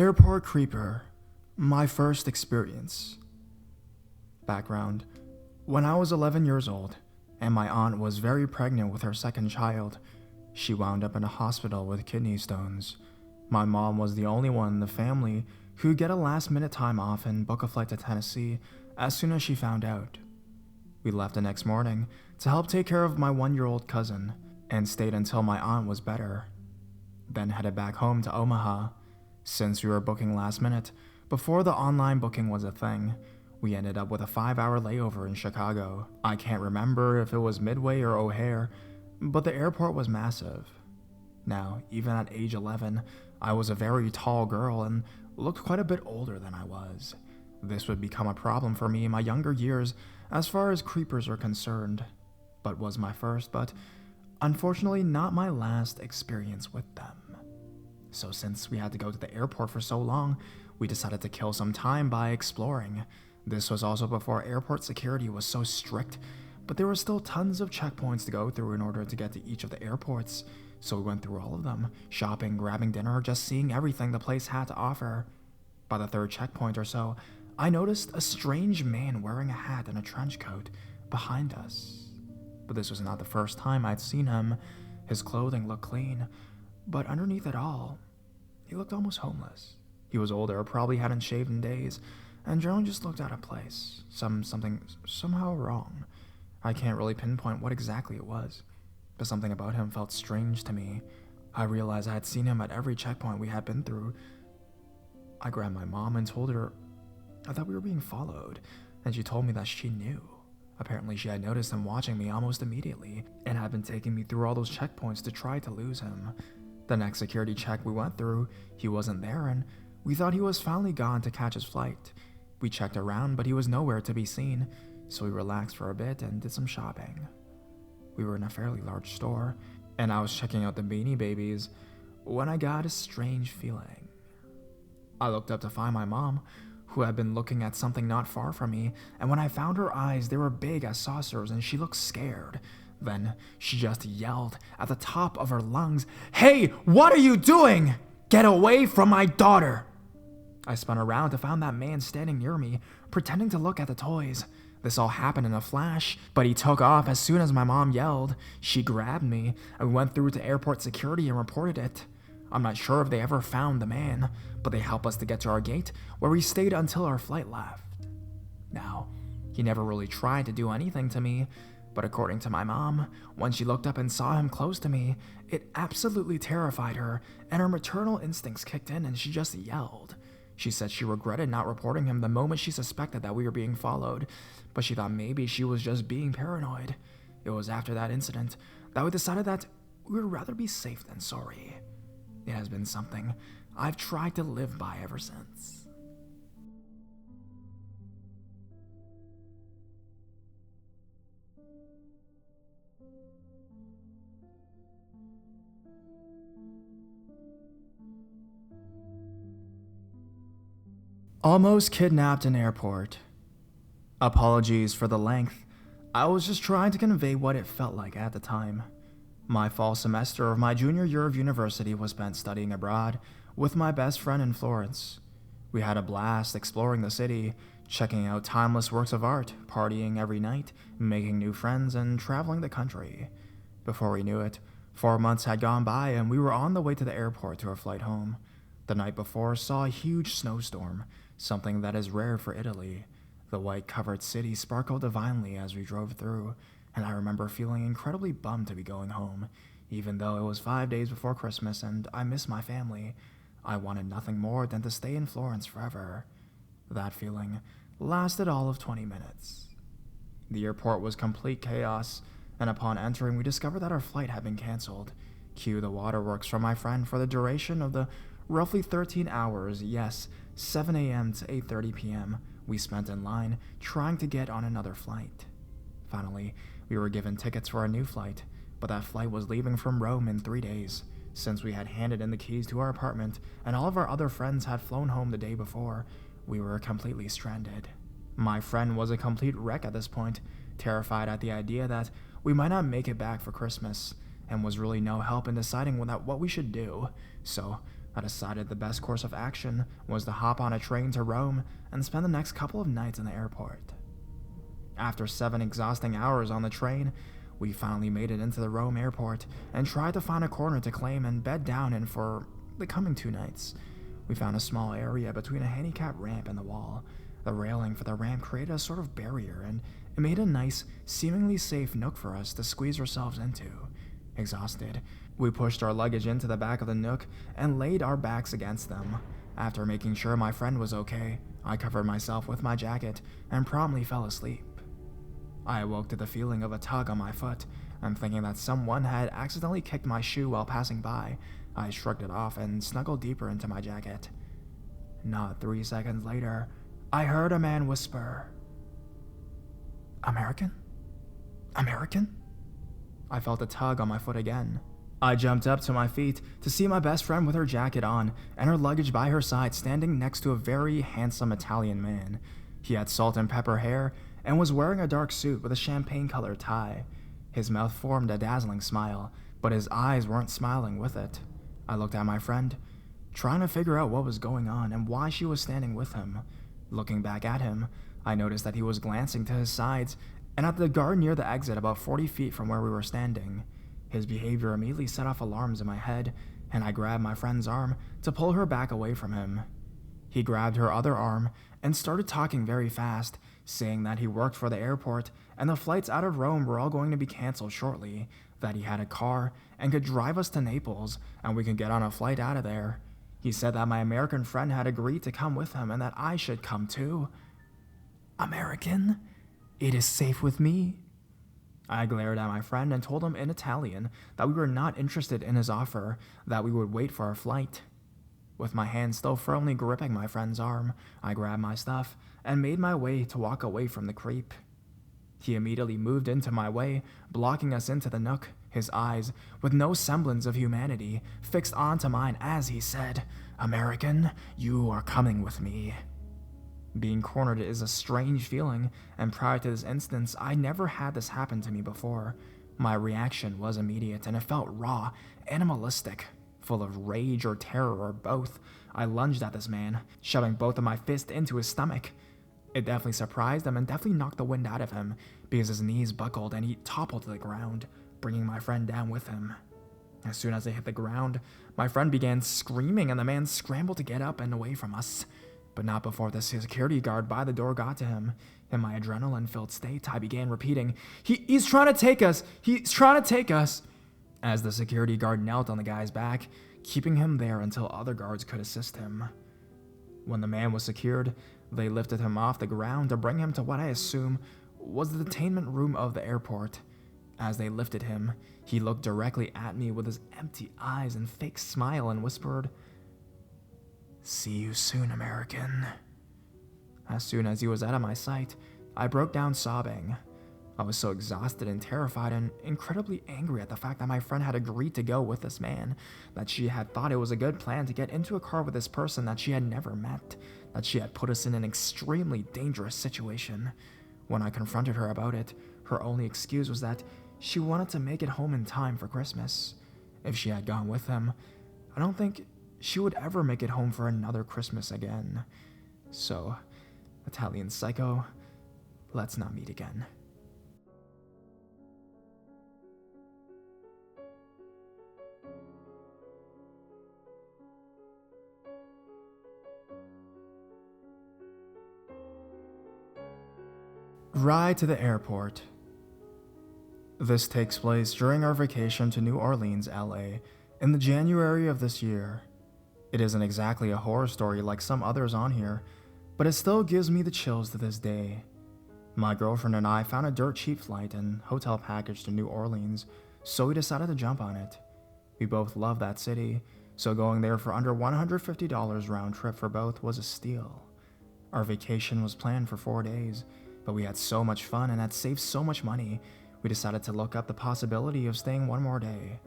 Airport Creeper. My first experience. Background. When I was 11 years old, and my aunt was very pregnant with her second child, she wound up in a hospital with kidney stones. My mom was the only one in the family who could get a last-minute time off and book a flight to Tennessee as soon as she found out. We left the next morning to help take care of my 1-year-old cousin and stayed until my aunt was better. Then headed back home to Omaha. Since we were booking last minute, before the online booking was a thing, we ended up with a 5-hour layover in Chicago. I can't remember if it was Midway or O'Hare, but the airport was massive. Now, even at age 11, I was a very tall girl and looked quite a bit older than I was. This would become a problem for me in my younger years as far as creepers are concerned, but was my first, but unfortunately not my last experience with them. So since we had to go to the airport for so long, we decided to kill some time by exploring. This was also before airport security was so strict, but there were still tons of checkpoints to go through in order to get to each of the airports. So we went through all of them, shopping, grabbing dinner, just seeing everything the place had to offer. By the third checkpoint or so, I noticed a strange man wearing a hat and a trench coat behind us. But this was not the first time I'd seen him. His clothing looked clean, but underneath it all, he looked almost homeless. He was older, probably hadn't shaved in days, and generally just looked out of place. Something somehow wrong. I can't really pinpoint what exactly it was, but something about him felt strange to me. I realized I had seen him at every checkpoint we had been through. I grabbed my mom and told her I thought we were being followed, and she told me that she knew. Apparently she had noticed him watching me almost immediately, and had been taking me through all those checkpoints to try to lose him. The next security check we went through, he wasn't there, and we thought he was finally gone to catch his flight. We checked around, but he was nowhere to be seen, so we relaxed for a bit and did some shopping. We were in a fairly large store, and I was checking out the Beanie Babies when I got a strange feeling. I looked up to find my mom, who had been looking at something not far from me, and when I found her eyes, they were big as saucers and she looked scared. Then she just yelled at the top of her lungs, "Hey, what are you doing? Get away from my daughter!" I spun around to find that man standing near me, pretending to look at the toys. This all happened in a flash, but he took off as soon as my mom yelled. She grabbed me and we went through to airport security and reported it. I'm not sure if they ever found the man, but they helped us to get to our gate, where we stayed until our flight left. Now, he never really tried to do anything to me, but according to my mom, when she looked up and saw him close to me, it absolutely terrified her, and her maternal instincts kicked in and she just yelled. She said she regretted not reporting him the moment she suspected that we were being followed, but she thought maybe she was just being paranoid. It was after that incident that we decided that we would rather be safe than sorry. It has been something I've tried to live by ever since. Almost kidnapped in airport. Apologies for the length. I was just trying to convey what it felt like at the time. My fall semester of my junior year of university was spent studying abroad with my best friend in Florence. We had a blast exploring the city, checking out timeless works of art, partying every night, making new friends, and traveling the country. Before we knew it, 4 months had gone by and we were on the way to the airport to our flight home. The night before saw a huge snowstorm, something that is rare for Italy. The white-covered city sparkled divinely as we drove through, and I remember feeling incredibly bummed to be going home. Even though it was 5 days before Christmas and I missed my family, I wanted nothing more than to stay in Florence forever. That feeling lasted all of 20 minutes. The airport was complete chaos, and upon entering we discovered that our flight had been canceled. Cue the waterworks from my friend for the duration of the roughly 13 hours, yes, 7 a.m. to 8:30 p.m., we spent in line trying to get on another flight. Finally, we were given tickets for a new flight, but that flight was leaving from Rome in 3 days. Since we had handed in the keys to our apartment and all of our other friends had flown home the day before, we were completely stranded. My friend was a complete wreck at this point, terrified at the idea that we might not make it back for Christmas, and was really no help in deciding what we should do. So I decided the best course of action was to hop on a train to Rome and spend the next couple of nights in the airport. After 7 exhausting hours on the train, we finally made it into the Rome airport and tried to find a corner to claim and bed down in for the coming 2 nights. We found a small area between a handicap ramp and the wall. The railing for the ramp created a sort of barrier, and it made a nice, seemingly safe nook for us to squeeze ourselves into. Exhausted, we pushed our luggage into the back of the nook and laid our backs against them. After making sure my friend was okay, I covered myself with my jacket and promptly fell asleep. I awoke to the feeling of a tug on my foot, and thinking that someone had accidentally kicked my shoe while passing by, I shrugged it off and snuggled deeper into my jacket. Not 3 seconds later, I heard a man whisper, "American? American?" I felt a tug on my foot again. I jumped up to my feet to see my best friend with her jacket on and her luggage by her side, standing next to a very handsome Italian man. He had salt and pepper hair and was wearing a dark suit with a champagne-colored tie. His mouth formed a dazzling smile, but his eyes weren't smiling with it. I looked at my friend, trying to figure out what was going on and why she was standing with him. Looking back at him, I noticed that he was glancing to his sides and at the guard near the exit about 40 feet from where we were standing. His behavior immediately set off alarms in my head, and I grabbed my friend's arm to pull her back away from him. He grabbed her other arm and started talking very fast, saying that he worked for the airport and the flights out of Rome were all going to be canceled shortly, that he had a car and could drive us to Naples and we could get on a flight out of there. He said that my American friend had agreed to come with him and that I should come too. American? It is safe with me. I glared at my friend and told him in Italian that we were not interested in his offer, that we would wait for our flight. With my hand still firmly gripping my friend's arm, I grabbed my stuff and made my way to walk away from the creep. He immediately moved into my way, blocking us into the nook, his eyes, with no semblance of humanity, fixed onto mine as he said, "American, you are coming with me." Being cornered is a strange feeling, and prior to this instance, I never had this happen to me before. My reaction was immediate, and it felt raw, animalistic, full of rage or terror or both. I lunged at this man, shoving both of my fists into his stomach. It definitely surprised him and definitely knocked the wind out of him, because his knees buckled and he toppled to the ground, bringing my friend down with him. As soon as they hit the ground, my friend began screaming and the man scrambled to get up and away from us. But not before the security guard by the door got to him. In my adrenaline-filled state, I began repeating, He's trying to take us! He's trying to take us! As the security guard knelt on the guy's back, keeping him there until other guards could assist him. When the man was secured, they lifted him off the ground to bring him to what I assume was the detainment room of the airport. As they lifted him, he looked directly at me with his empty eyes and fake smile and whispered, "See you soon, American." As soon as he was out of my sight, I broke down sobbing. I was so exhausted and terrified and incredibly angry at the fact that my friend had agreed to go with this man, that she had thought it was a good plan to get into a car with this person that she had never met, that she had put us in an extremely dangerous situation. When I confronted her about it, her only excuse was that she wanted to make it home in time for Christmas. If she had gone with him, I don't think she would ever make it home for another Christmas again. So, Italian psycho, let's not meet again. Ride to the airport. This takes place during our vacation to New Orleans, LA, in the January of this year. It isn't exactly a horror story like some others on here, but it still gives me the chills to this day. My girlfriend and I found a dirt cheap flight and hotel package to New Orleans, so we decided to jump on it. We both love that city, so going there for under $150 round trip for both was a steal. Our vacation was planned for 4 days, but we had so much fun and had saved so much money, we decided to look up the possibility of staying one more day.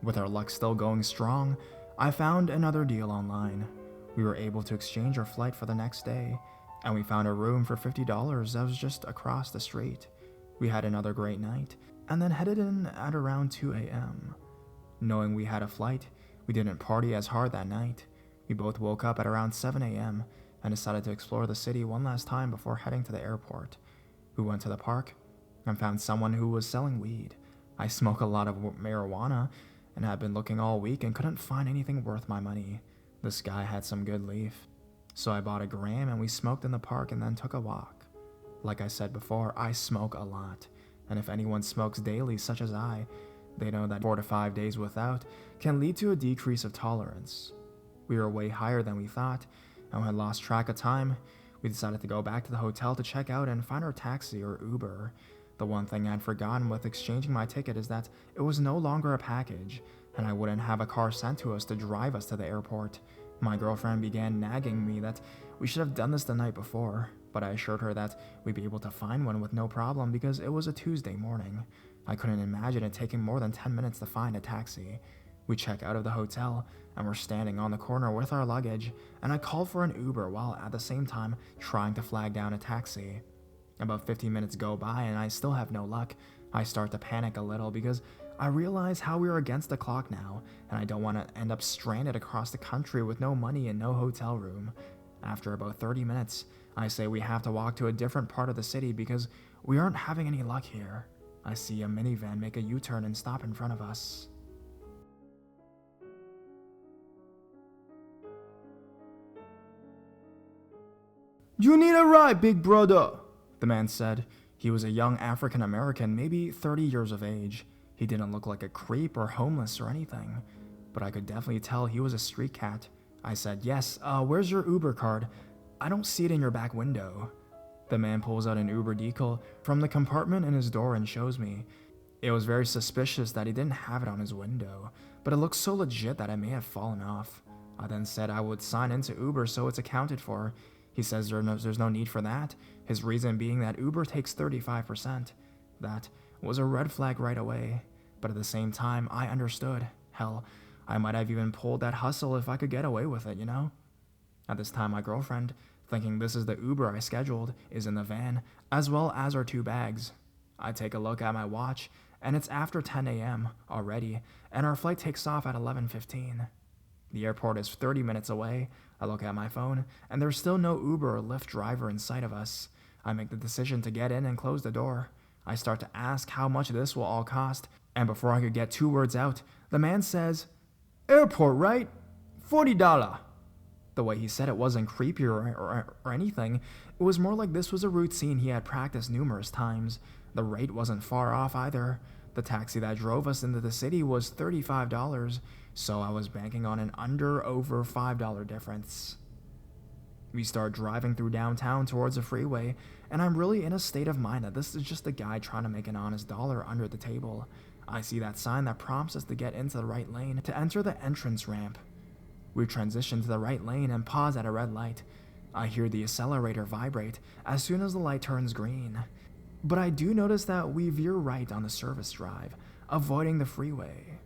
With our luck still going strong, I found another deal online. We were able to exchange our flight for the next day, and we found a room for $50 that was just across the street. We had another great night, and then headed in at around 2 a.m. Knowing we had a flight, We didn't party as hard that night. We both woke up at around 7 a.m. and decided to explore the city one last time before heading to the airport. We went to the park and found someone who was selling weed. I smoke a lot of marijuana and had been looking all week and couldn't find anything worth my money. This guy had some good leaf. So I bought a gram and we smoked in the park and then took a walk. Like I said before, I smoke a lot. And if anyone smokes daily, such as I, they know that 4 to 5 days without can lead to a decrease of tolerance. We were way higher than we thought, and we had lost track of time. We decided to go back to the hotel to check out and find our taxi or Uber. The one thing I'd forgotten with exchanging my ticket is that it was no longer a package, and I wouldn't have a car sent to us to drive us to the airport. My girlfriend began nagging me that we should have done this the night before, but I assured her that we'd be able to find one with no problem because it was a Tuesday morning. I couldn't imagine it taking more than 10 minutes to find a taxi. We check out of the hotel, and we're standing on the corner with our luggage, and I called for an Uber while at the same time trying to flag down a taxi. About 15 minutes go by and I still have no luck. I start to panic a little because I realize how we are against the clock now, and I don't want to end up stranded across the country with no money and no hotel room. After about 30 minutes, I say we have to walk to a different part of the city because we aren't having any luck here. I see a minivan make a U-turn and stop in front of us. You need a ride, big brother, the man said. He was a young African American, maybe 30 years of age. He didn't look like a creep or homeless or anything, but I could definitely tell he was a street cat. I said, yes, where's your Uber card? I don't see it in your back window. The man pulls out an Uber decal from the compartment in his door and shows me. It was very suspicious that he didn't have it on his window, but it looked so legit that it may have fallen off. I then said I would sign into Uber so it's accounted for. He says there's no need for that, his reason being that Uber takes 35%. That was a red flag right away, but at the same time, I understood. Hell, I might have even pulled that hustle if I could get away with it, you know? At this time, my girlfriend, thinking this is the Uber I scheduled, is in the van, as well as our 2 bags. I take a look at my watch, and it's after 10 a.m. already, and our flight takes off at 11:15. The airport is 30 minutes away. I look at my phone, and there's still no Uber or Lyft driver in sight of us. I make the decision to get in and close the door. I start to ask how much this will all cost, and before I could get 2 words out, the man says, airport, right? $40. The way he said it wasn't creepy or anything. It was more like this was a routine he had practiced numerous times. The rate wasn't far off either. The taxi that drove us into the city was $35, so I was banking on an over $5 difference. We start driving through downtown towards the freeway, and I'm really in a state of mind that this is just a guy trying to make an honest dollar under the table. I see that sign that prompts us to get into the right lane to enter the entrance ramp. We transition to the right lane and pause at a red light. I hear the accelerator vibrate as soon as the light turns green. But I do notice that we veer right on the service drive, avoiding the freeway.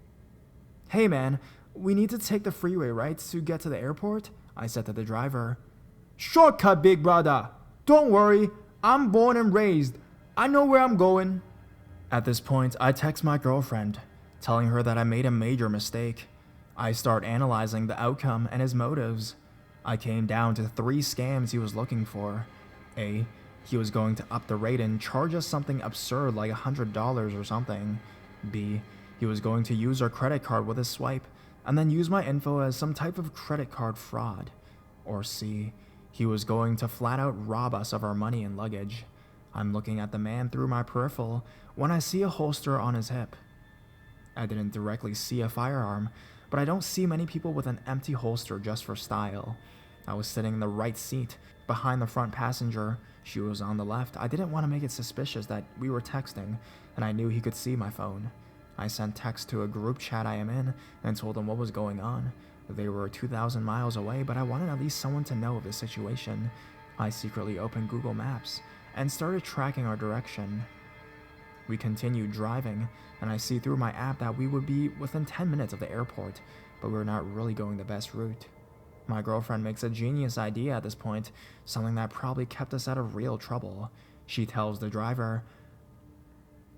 Hey man, we need to take the freeway, right, to get to the airport? I said to the driver. Shortcut, big brother. Don't worry, I'm born and raised. I know where I'm going. At this point, I text my girlfriend, telling her that I made a major mistake. I start analyzing the outcome and his motives. I came down to 3 scams he was looking for. A, he was going to up the rate and charge us something absurd like $100 or something. B, he was going to use our credit card with a swipe and then use my info as some type of credit card fraud. Or C, he was going to flat out rob us of our money and luggage. I'm looking at the man through my peripheral when I see a holster on his hip. I didn't directly see a firearm, but I don't see many people with an empty holster just for style. I was sitting in the right seat, behind the front passenger. She was on the left. I didn't want to make it suspicious that we were texting, and I knew he could see my phone. I sent text to a group chat I am in and told them what was going on. They were 2,000 miles away, but I wanted at least someone to know of the situation. I secretly opened Google Maps and started tracking our direction. We continued driving, and I see through my app that we would be within 10 minutes of the airport, but we were not really going the best route. My girlfriend makes a genius idea at this point, something that probably kept us out of real trouble. She tells the driver,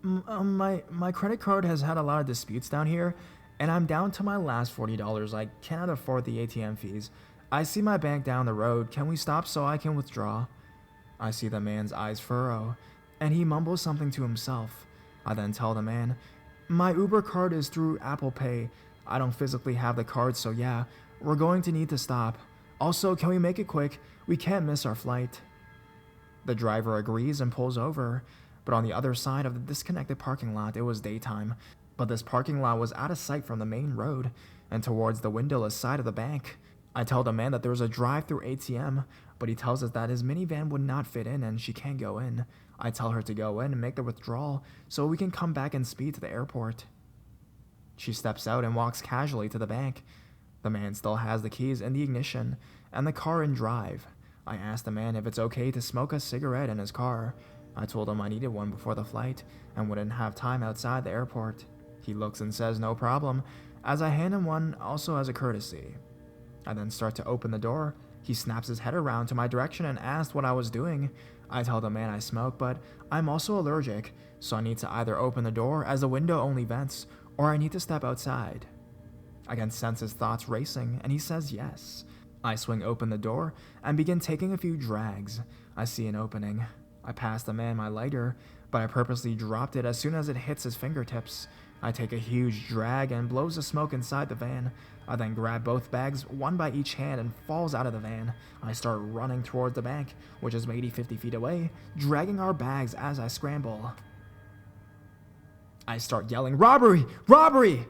my credit card has had a lot of disputes down here, and I'm down to my last $40. I cannot afford the ATM fees. I see my bank down the road. Can we stop so I can withdraw? I see the man's eyes furrow, and he mumbles something to himself. I then tell the man, my Uber card is through Apple Pay. I don't physically have the card, so yeah, we're going to need to stop. Also, can we make it quick? We can't miss our flight. The driver agrees and pulls over, but on the other side of the disconnected parking lot, it was daytime. But this parking lot was out of sight from the main road and towards the windowless side of the bank. I tell the man that there was a drive-through ATM, but he tells us that his minivan would not fit in and she can't go in. I tell her to go in and make the withdrawal so we can come back and speed to the airport. She steps out and walks casually to the bank. The man still has the keys in the ignition and the car in drive. I asked the man if it's okay to smoke a cigarette in his car. I told him I needed one before the flight and wouldn't have time outside the airport. He looks and says no problem, as I hand him one also as a courtesy. I then start to open the door. He snaps his head around to my direction and asks what I was doing. I tell the man I smoke, but I'm also allergic, so I need to either open the door as the window only vents, or I need to step outside. I can sense his thoughts racing, and he says yes. I swing open the door and begin taking a few drags. I see an opening. I pass the man my lighter, but I purposely dropped it as soon as it hits his fingertips. I take a huge drag and blows the smoke inside the van. I then grab both bags, one by each hand, and falls out of the van. I start running towards the bank, which is maybe 50 feet away, dragging our bags as I scramble. I start yelling, "Robbery! Robbery!"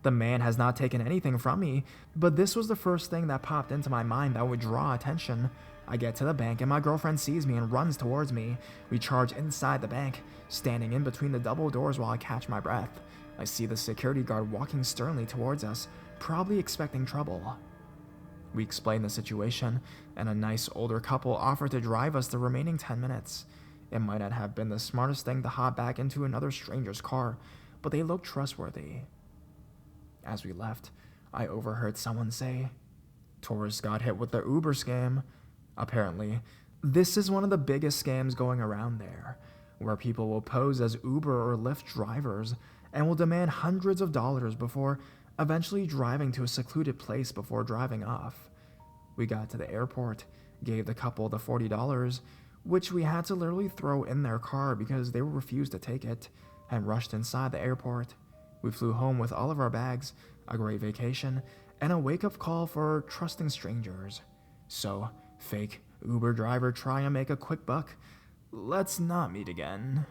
The man has not taken anything from me, but this was the first thing that popped into my mind that would draw attention. I get to the bank and my girlfriend sees me and runs towards me. We charge inside the bank, standing in between the double doors while I catch my breath. I see the security guard walking sternly towards us, probably expecting trouble. We explain the situation, and a nice older couple offered to drive us the remaining 10 minutes. It might not have been the smartest thing to hop back into another stranger's car, but they looked trustworthy. As we left, I overheard someone say, "Tourists got hit with the Uber scam." Apparently, this is one of the biggest scams going around there, where people will pose as Uber or Lyft drivers and will demand hundreds of dollars before eventually driving to a secluded place before driving off. We got to the airport, gave the couple the $40, which we had to literally throw in their car because they refused to take it, and rushed inside the airport. We flew home with all of our bags, a great vacation, and a wake-up call for trusting strangers. So, fake Uber driver, try and make a quick buck. Let's not meet again.